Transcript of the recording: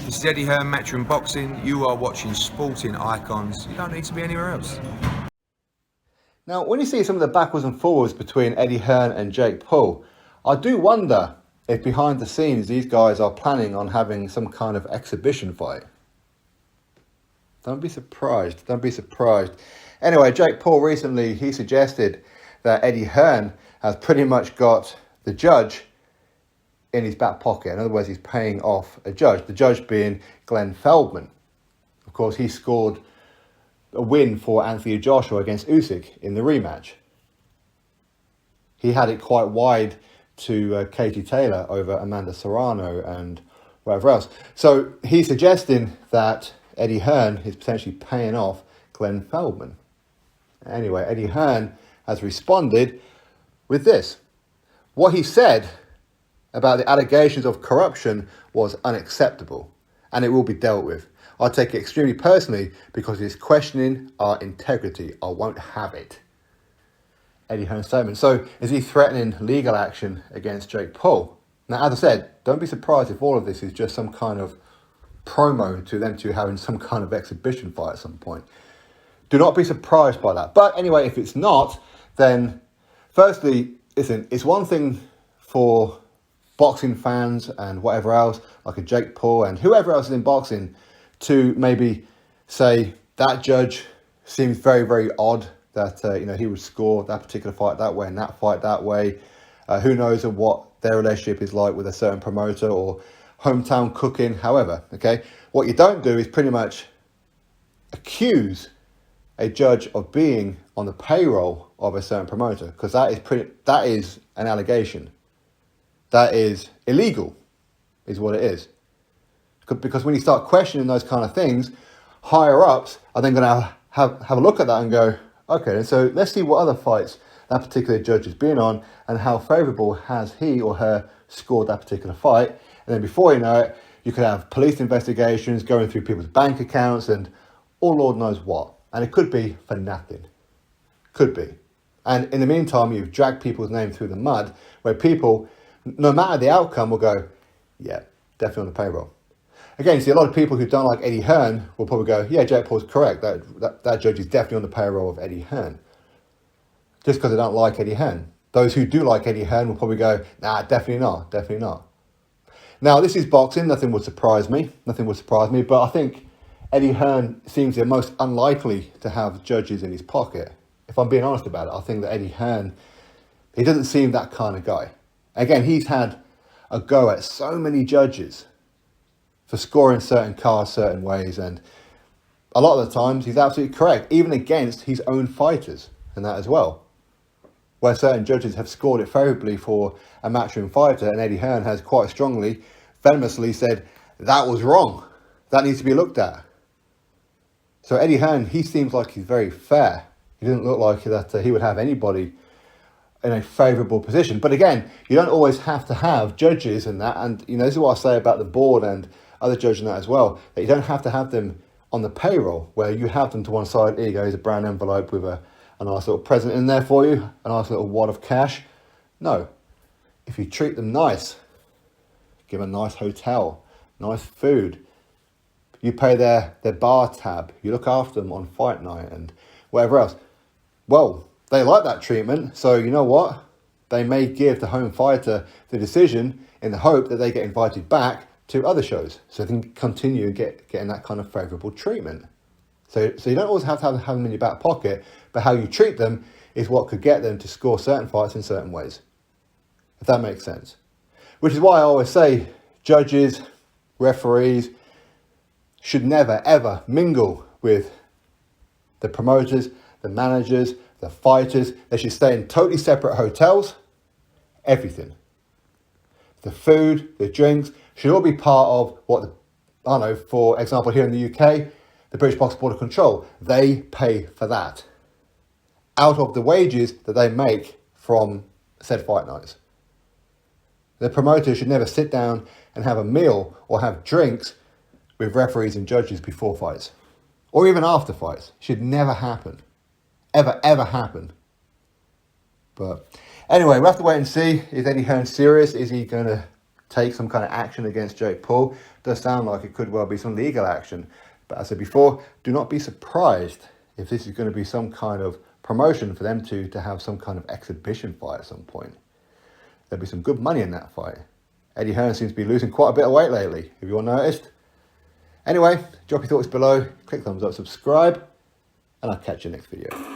This is Eddie Hearn, Matchroom Boxing. You are watching Sporting Icons. You don't need to be anywhere else. Now, when you see some of the backwards and forwards between Eddie Hearn and Jake Paul, I do wonder if behind the scenes these guys are planning on having some kind of exhibition fight. Don't be surprised. Don't be surprised. Anyway, Jake Paul recently, he suggested that Eddie Hearn has pretty much got the judge in his back pocket. In other words, he's paying off a judge. The judge being Glenn Feldman. Of course, he scored a win for Anthony Joshua against Usyk in the rematch. He had it quite wide to Katie Taylor over Amanda Serrano and whatever else. So he's suggesting that Eddie Hearn is potentially paying off Glenn Feldman. Anyway, Eddie Hearn has responded with this. What he said about the allegations of corruption was unacceptable, and it will be dealt with. I take it extremely personally because it's questioning our integrity. I won't have it. Eddie Hearn's statement. So is he threatening legal action against Jake Paul? Now, as I said, don't be surprised if all of this is just some kind of promo to them two having some kind of exhibition fight at some point. Do not be surprised by that. But anyway, if it's not, then firstly, listen, it's one thing for boxing fans and whatever else, like a Jake Paul and whoever else is in boxing, to maybe say that judge seems very, very odd that he would score that particular fight that way and that fight that way. Who knows what their relationship is like with a certain promoter or hometown cooking, however, okay? What you don't do is pretty much accuse a judge of being on the payroll of a certain promoter, because that is an allegation. That is illegal, is what it is. Because when you start questioning those kind of things, higher ups are then going to have a look at that and go, okay, so let's see what other fights that particular judge has been on and how favourable has he or her scored that particular fight. And then before you know it, you could have police investigations going through people's bank accounts and all Lord knows what. And it could be for nothing. Could be. And in the meantime, you've dragged people's name through the mud where people, no matter the outcome, will go, yeah, definitely on the payroll. Again, you see a lot of people who don't like Eddie Hearn will probably go, yeah, Jake Paul's correct. That judge is definitely on the payroll of Eddie Hearn. Just because they don't like Eddie Hearn. Those who do like Eddie Hearn will probably go, nah, definitely not. Now, this is boxing. Nothing would surprise me. But I think Eddie Hearn seems the most unlikely to have judges in his pocket. If I'm being honest about it, I think that Eddie Hearn, he doesn't seem that kind of guy. Again, he's had a go at so many judges for scoring certain cards certain ways, and a lot of the times he's absolutely correct, even against his own fighters and that as well, where certain judges have scored it favourably for a matchroom fighter, and Eddie Hearn has quite strongly, venomously said, that was wrong, that needs to be looked at. So Eddie Hearn, he seems like he's very fair. He doesn't look like that he would have anybody in a favourable position. But again, you don't always have to have judges and that, and this is what I say about the board and other judges and that as well, that you don't have to have them on the payroll, where you have them to one side, here you go, here's a brown envelope with a nice little present in there for you, a nice little wad of cash. No. If you treat them nice, give them a nice hotel, nice food, you pay their bar tab, you look after them on fight night and whatever else, well, they like that treatment, so you know what? They may give the home fighter the decision in the hope that they get invited back to other shows, so they can continue getting that kind of favourable treatment. So you don't always have to have them in your back pocket, but how you treat them is what could get them to score certain fights in certain ways, if that makes sense. Which is why I always say judges, referees should never ever mingle with the promoters, the managers, the fighters. They should stay in totally separate hotels. Everything. The food, the drinks should all be part of what, for example, here in the UK, the British Box Board of Control, they pay for that out of the wages that they make from said fight nights. The promoter should never sit down and have a meal or have drinks with referees and judges before fights or even after fights. It should never happen. Ever happen. But anyway, we'll have to wait and see. Is Eddie Hearn serious? Is he going to take some kind of action against Jake Paul. It does sound like it could well be some legal action. But as I said before, do not be surprised if this is going to be some kind of promotion for them to have some kind of exhibition fight at some point. There'll be some good money in that fight. Eddie Hearn seems to be losing quite a bit of weight lately. Have you all noticed? Anyway, drop your thoughts below, click thumbs up, subscribe, and I'll catch you next video.